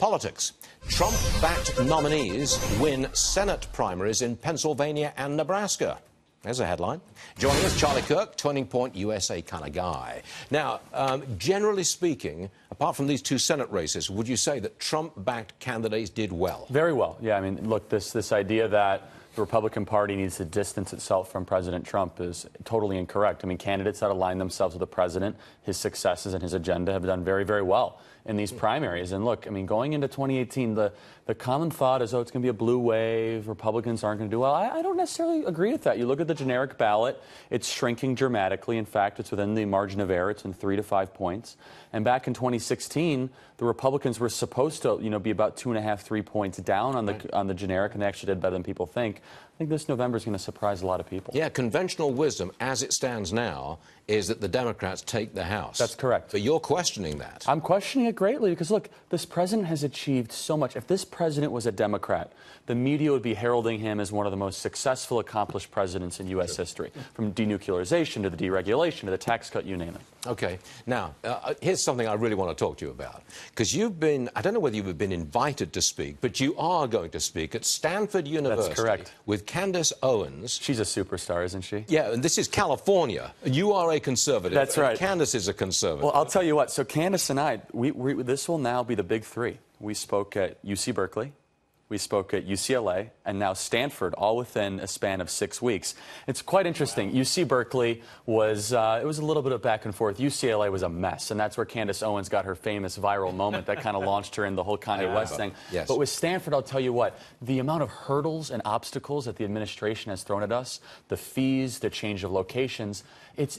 Politics. Trump-backed nominees win Senate primaries in Pennsylvania and Nebraska. There's a headline. Joining us, Charlie Kirk, Turning Point USA kind of guy. Now, generally speaking, apart from these two Senate races, would you say that Trump-backed candidates did well? Very well. Yeah, I mean, look, this idea that the Republican Party needs to distance itself from President Trump is totally incorrect. I mean, candidates that align themselves with the president, his successes and his agenda have done very, very well in these primaries. And look, I mean, going into 2018, the common thought is, oh, it's going to be a blue wave, Republicans aren't going to do well. I don't necessarily agree with that. You look at the generic ballot, it's shrinking dramatically. In fact, it's within the margin of error. It's in 3 to 5 points. And back in 2016, the Republicans were supposed to, be about 2.5, 3 points down on the generic, and they actually did better than people think. I think this November is going to surprise a lot of people. Yeah, conventional wisdom, as it stands now, is that the Democrats take the House. That's correct. But you're questioning that. I'm questioning it greatly because, look, this president has achieved so much. If this president was a Democrat, the media would be heralding him as one of the most successful, accomplished presidents in U.S. history, from denuclearization to the deregulation to the tax cut, you name it. Okay. Now, here's something I really want to talk to you about. Because you've been, I don't know whether you've been invited to speak, but you are going to speak at Stanford University. That's correct. With Candace Owens. She's a superstar, isn't she? Yeah, and this is California. You are a conservative. That's right. Candace is a conservative. Well, I'll tell you what. So Candace and I, this will now be the big three. We spoke at UC Berkeley. We spoke at UCLA and now Stanford, all within a span of 6 weeks. It's quite interesting. Wow. UC Berkeley was, it was a little bit of back and forth. UCLA was a mess, and that's where Candace Owens got her famous viral moment that kind of launched her in the whole Kanye West thing. Yes. But with Stanford, I'll tell you what, the amount of hurdles and obstacles that the administration has thrown at us, the fees, the change of locations,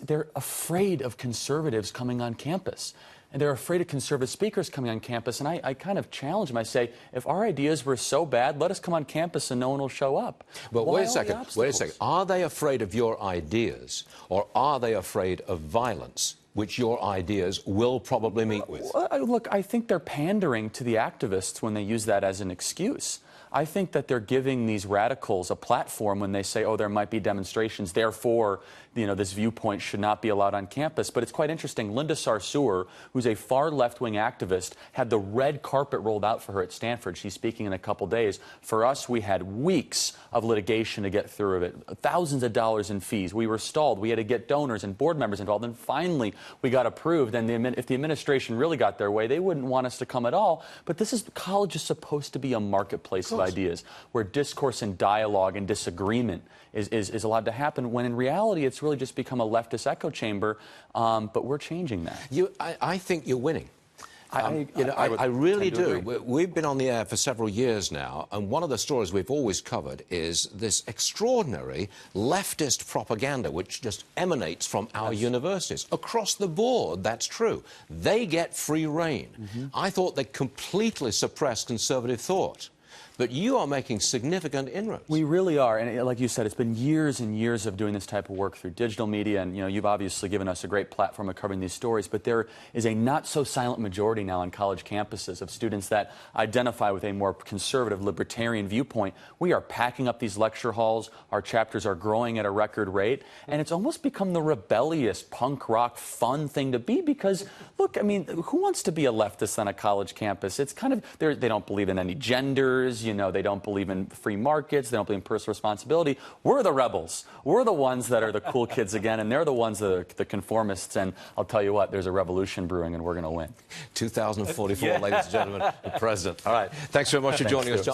they're afraid of conservatives coming on campus. And they're afraid of conservative speakers coming on campus. And I kind of challenge them. I say, if our ideas were so bad, let us come on campus and no one will show up. But wait a second. Are they afraid of your ideas, or are they afraid of violence, which your ideas will probably meet with? Look, I think they're pandering to the activists when they use that as an excuse. I think that they're giving these radicals a platform when they say, oh, there might be demonstrations, therefore, this viewpoint should not be allowed on campus. But it's quite interesting. Linda Sarsour, who's a far left-wing activist, had the red carpet rolled out for her at Stanford. She's speaking in a couple days. For us, we had weeks of litigation to get through it, thousands of dollars in fees. We were stalled. We had to get donors and board members involved. And finally, we got approved. And if the administration really got their way, they wouldn't want us to come at all. But college is supposed to be a marketplace of ideas where discourse and dialogue and disagreement is allowed to happen, when in reality it's really just become a leftist echo chamber, but we're changing that. I think you're winning. I really do. We've been on the air for several years now, and one of the stories we've always covered is this extraordinary leftist propaganda which just emanates from our universities. Across the board, that's true. They get free rein. I thought they completely suppressed conservative thought. But you are making significant inroads. We really are. And like you said, it's been years and years of doing this type of work through digital media. And, you've obviously given us a great platform of covering these stories. But there is a not-so-silent majority now on college campuses of students that identify with a more conservative, libertarian viewpoint. We are packing up these lecture halls. Our chapters are growing at a record rate. And it's almost become the rebellious, punk rock, fun thing to be because, look, I mean, who wants to be a leftist on a college campus? It's kind of, they don't believe in any genders. They don't believe in free markets. They don't believe in personal responsibility. We're the rebels. We're the ones that are the cool kids again, and they're the ones that are the conformists. And I'll tell you what, there's a revolution brewing, and we're going to win. 2044, ladies and gentlemen, the president. All right. Thanks very much for joining us, John.